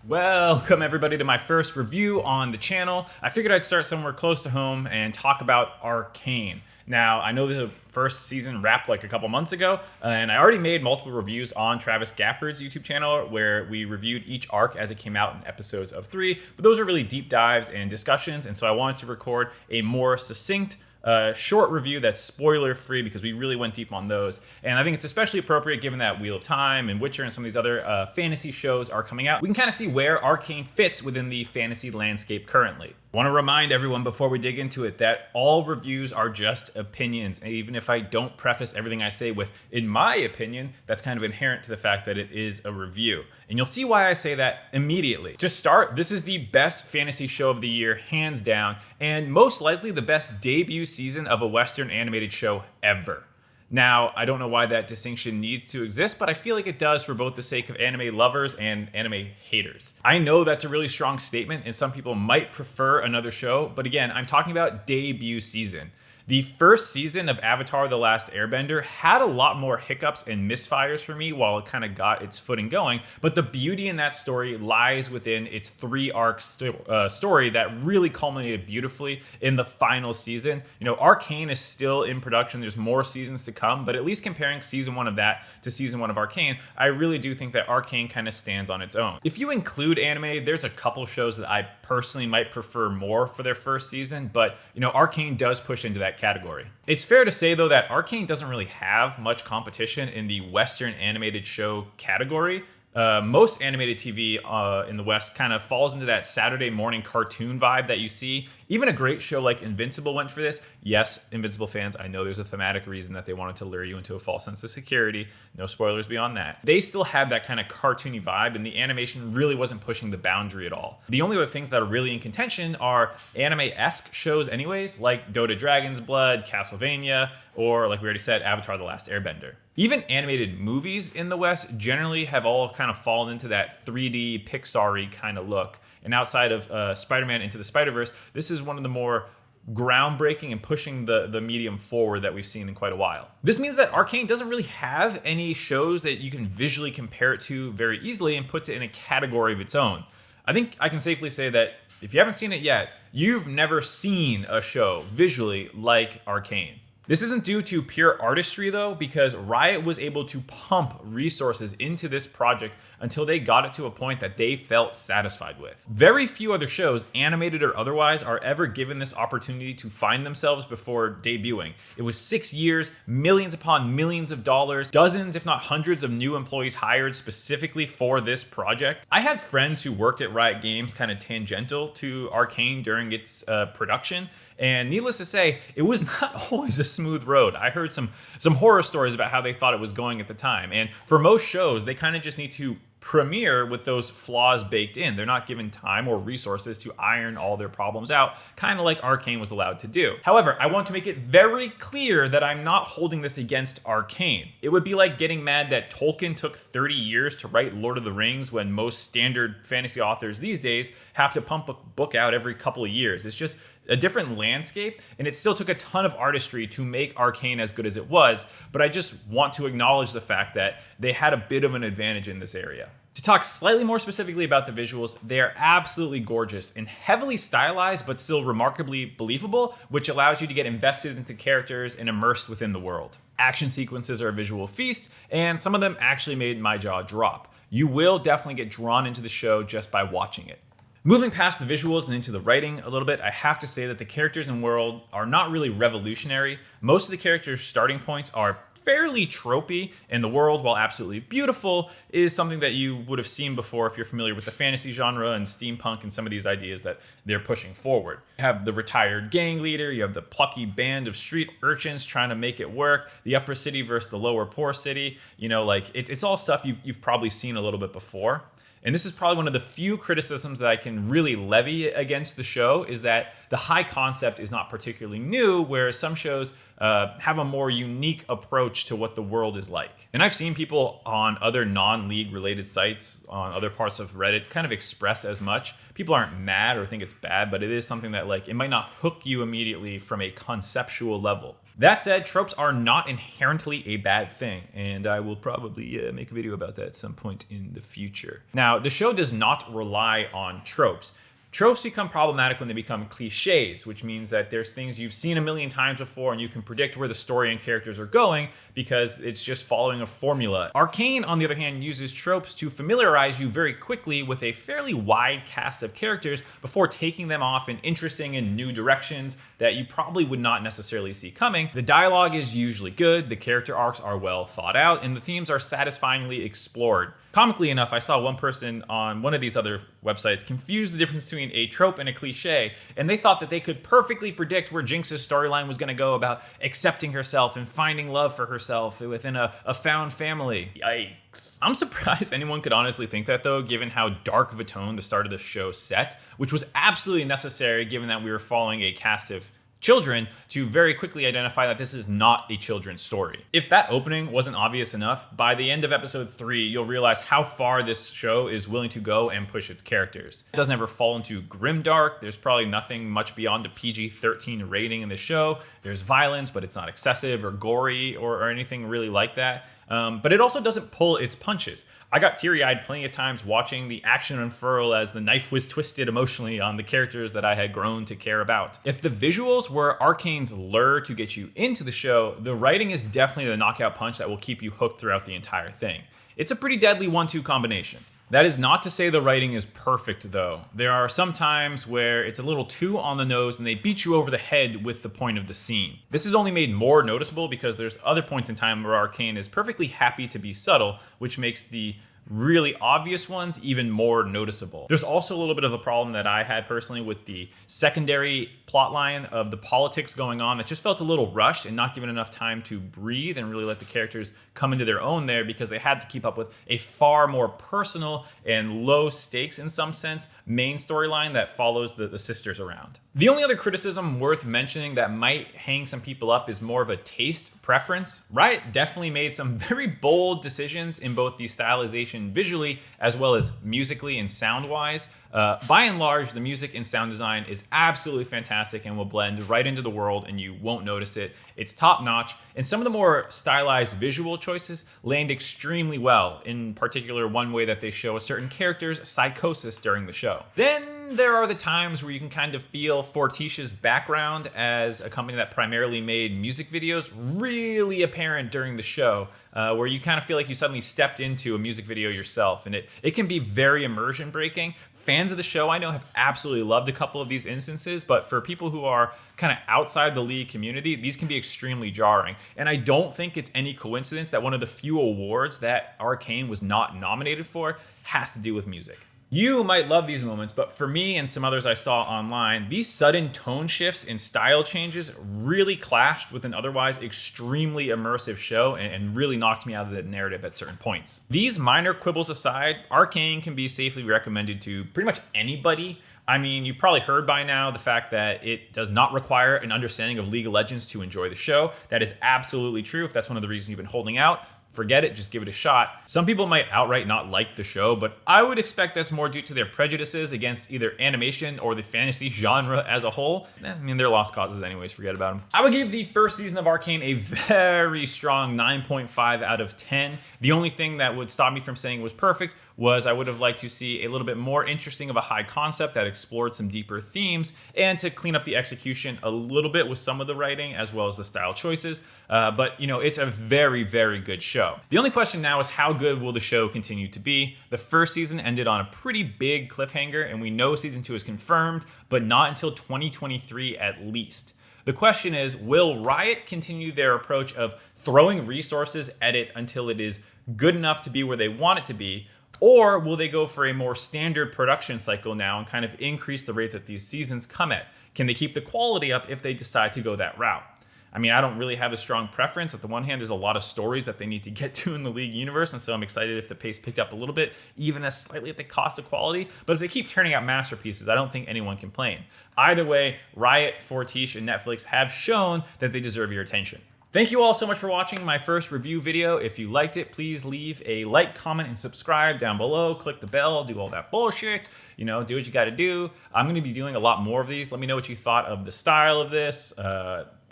Welcome everybody to my first review on the channel. I figured I'd start somewhere close to home and talk about Arcane. Now, I know the first season wrapped like a couple months ago, and I already made multiple reviews on Travis Gafford's YouTube channel where we reviewed each arc as it came out in episodes of 3, but those are really deep dives and discussions, and so I wanted to record a more succinct short review that's spoiler free because we really went deep on those. And I think it's especially appropriate given that Wheel of Time and Witcher and some of these other fantasy shows are coming out. We can kind of see where Arcane fits within the fantasy landscape currently. I want to remind everyone before we dig into it that all reviews are just opinions. And even if I don't preface everything I say with, in my opinion, that's kind of inherent to the fact that it is a review. And you'll see why I say that immediately. To start, this is the best fantasy show of the year, hands down, and most likely the best debut season of a Western animated show ever. Now, I don't know why that distinction needs to exist, but I feel like it does for both the sake of anime lovers and anime haters. I know that's a really strong statement, and some people might prefer another show, but again, I'm talking about debut season. The first season of Avatar: The Last Airbender had a lot more hiccups and misfires for me while it kind of got its footing going, but the beauty in that story lies within its 3-arc story that really culminated beautifully in the final season. You know, Arcane is still in production. There's more seasons to come, but at least comparing season 1 of that to season 1 of Arcane, I really do think that Arcane kind of stands on its own. If you include anime, there's a couple shows that I personally might prefer more for their first season, but you know, Arcane does push into that category. It's fair to say though that Arcane doesn't really have much competition in the Western animated show category. Most animated TV in the West kind of falls into that Saturday morning cartoon vibe that you see. Even a great show like Invincible went for this. Yes, Invincible fans, I know there's a thematic reason that they wanted to lure you into a false sense of security. No spoilers beyond that. They still had that kind of cartoony vibe, and the animation really wasn't pushing the boundary at all. The only other things that are really in contention are anime-esque shows anyways, like Dota Dragon's Blood, Castlevania, or like we already said, Avatar: The Last Airbender. Even animated movies in the West generally have all kind of fallen into that 3D Pixar-y kind of look. And outside of Spider-Man Into the Spider-Verse, this is one of the more groundbreaking and pushing the medium forward that we've seen in quite a while. This means that Arcane doesn't really have any shows that you can visually compare it to very easily and puts it in a category of its own. I think I can safely say that if you haven't seen it yet, you've never seen a show visually like Arcane. This isn't due to pure artistry though, because Riot was able to pump resources into this project until they got it to a point that they felt satisfied with. Very few other shows, animated or otherwise, are ever given this opportunity to find themselves before debuting. It was 6 years, millions upon millions of dollars, dozens if not hundreds of new employees hired specifically for this project. I had friends who worked at Riot Games kind of tangential to Arcane during its production, and needless to say, it was not always a smooth road. I heard some horror stories about how they thought it was going at the time. And for most shows, they kind of just need to premiere with those flaws baked in. They're not given time or resources to iron all their problems out, kind of like Arcane was allowed to do. However, I want to make it very clear that I'm not holding this against Arcane. It would be like getting mad that Tolkien took 30 years to write Lord of the Rings when most standard fantasy authors these days have to pump a book out every couple of years. It's just a different landscape, and it still took a ton of artistry to make Arcane as good as it was, but I just want to acknowledge the fact that they had a bit of an advantage in this area. To talk slightly more specifically about the visuals, they are absolutely gorgeous and heavily stylized, but still remarkably believable, which allows you to get invested into characters and immersed within the world. Action sequences are a visual feast, and some of them actually made my jaw drop. You will definitely get drawn into the show just by watching it. Moving past the visuals and into the writing a little bit, I have to say that the characters and world are not really revolutionary. Most of the characters' starting points are fairly tropey, and the world, while absolutely beautiful, is something that you would have seen before if you're familiar with the fantasy genre and steampunk and some of these ideas that they're pushing forward. You have the retired gang leader, you have the plucky band of street urchins trying to make it work, the upper city versus the lower poor city. You know, like it's all stuff you've probably seen a little bit before. And this is probably one of the few criticisms that I can really levy against the show, is that the high concept is not particularly new, whereas some shows have a more unique approach to what the world is like. And I've seen people on other non-league related sites, on other parts of Reddit, kind of express as much. People aren't mad or think it's bad, but it is something that, like, it might not hook you immediately from a conceptual level. That said, tropes are not inherently a bad thing, and I will probably make a video about that at some point in the future. Now, the show does not rely on tropes. Tropes become problematic when they become cliches, which means that there's things you've seen a million times before and you can predict where the story and characters are going because it's just following a formula. Arcane, on the other hand, uses tropes to familiarize you very quickly with a fairly wide cast of characters before taking them off in interesting and new directions that you probably would not necessarily see coming. The dialogue is usually good, the character arcs are well thought out, and the themes are satisfyingly explored. Comically enough, I saw one person on one of these other websites confuse the difference between a trope and a cliche, and they thought that they could perfectly predict where Jinx's storyline was going to go about accepting herself and finding love for herself within a found family. Yikes. I'm surprised anyone could honestly think that though, given how dark of a tone the start of the show set, which was absolutely necessary given that we were following a cast of children to very quickly identify that this is not a children's story. If that opening wasn't obvious enough, by the end of episode 3, you'll realize how far this show is willing to go and push its characters. It doesn't ever fall into grimdark. There's probably nothing much beyond a PG-13 rating in the show. There's violence, but it's not excessive or gory or anything really like that. But it also doesn't pull its punches. I got teary-eyed plenty of times watching the action unfurl as the knife was twisted emotionally on the characters that I had grown to care about. If the visuals were Arcane's lure to get you into the show, the writing is definitely the knockout punch that will keep you hooked throughout the entire thing. It's a pretty deadly 1-2 combination. That is not to say the writing is perfect, though. There are some times where it's a little too on the nose and they beat you over the head with the point of the scene. This is only made more noticeable because there's other points in time where Arcane is perfectly happy to be subtle, which makes the really obvious ones even more noticeable. There's also a little bit of a problem that I had personally with the secondary plotline of the politics going on that just felt a little rushed and not given enough time to breathe and really let the characters come into their own there because they had to keep up with a far more personal and low stakes in some sense main storyline that follows the sisters around. The only other criticism worth mentioning that might hang some people up is more of a taste preference. Riot definitely made some very bold decisions in both the stylization visually as well as musically and sound-wise. By and large, the music and sound design is absolutely fantastic and will blend right into the world and you won't notice it. It's top-notch, and some of the more stylized visual choices land extremely well, in particular one way that they show a certain character's psychosis during the show. Then there are the times where you can kind of feel Fortitia's background as a company that primarily made music videos really apparent during the show, where you kind of feel like you suddenly stepped into a music video yourself, and it can be very immersion breaking. Fans of the show I know have absolutely loved a couple of these instances, but for people who are kind of outside the League community, these can be extremely jarring. And I don't think it's any coincidence that one of the few awards that Arcane was not nominated for has to do with music. You might love these moments, but for me and some others I saw online, these sudden tone shifts and style changes really clashed with an otherwise extremely immersive show and really knocked me out of the narrative at certain points. These minor quibbles aside, Arcane can be safely recommended to pretty much anybody. I mean, you've probably heard by now the fact that it does not require an understanding of League of Legends to enjoy the show. That is absolutely true. If that's one of the reasons you've been holding out, forget it, just give it a shot. Some people might outright not like the show, but I would expect that's more due to their prejudices against either animation or the fantasy genre as a whole. I mean, they're lost causes anyways, forget about them. I would give the first season of Arcane a very strong 9.5 out of 10. The only thing that would stop me from saying it was perfect was I would have liked to see a little bit more interesting of a high concept that explored some deeper themes and to clean up the execution a little bit with some of the writing as well as the style choices. But, you know, it's a very, very good show. The only question now is how good will the show continue to be? The first season ended on a pretty big cliffhanger, and we know season 2 is confirmed, but not until 2023 at least. The question is, will Riot continue their approach of throwing resources at it until it is good enough to be where they want it to be? Or will they go for a more standard production cycle now and kind of increase the rate that these seasons come at? Can they keep the quality up if they decide to go that route? I mean, I don't really have a strong preference. At the one hand, there's a lot of stories that they need to get to in the League universe, and so I'm excited if the pace picked up a little bit, even as slightly at the cost of quality. But if they keep turning out masterpieces, I don't think anyone can complain. Either way, Riot, Fortiche, and Netflix have shown that they deserve your attention. Thank you all so much for watching my first review video. If you liked it, please leave a like, comment, and subscribe down below. Click the bell, do all that bullshit. You know, do what you gotta do. I'm gonna be doing a lot more of these. Let me know what you thought of the style of this.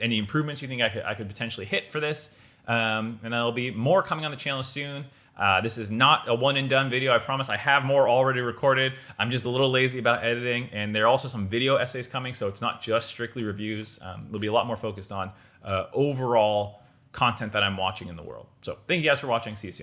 any improvements you think I could potentially hit for this. And there'll be more coming on the channel soon. This is not a one and done video, I promise. I have more already recorded. I'm just a little lazy about editing, and there are also some video essays coming, so it's not just strictly reviews. It'll be a lot more focused on overall content that I'm watching in the world. So thank you guys for watching. See you soon.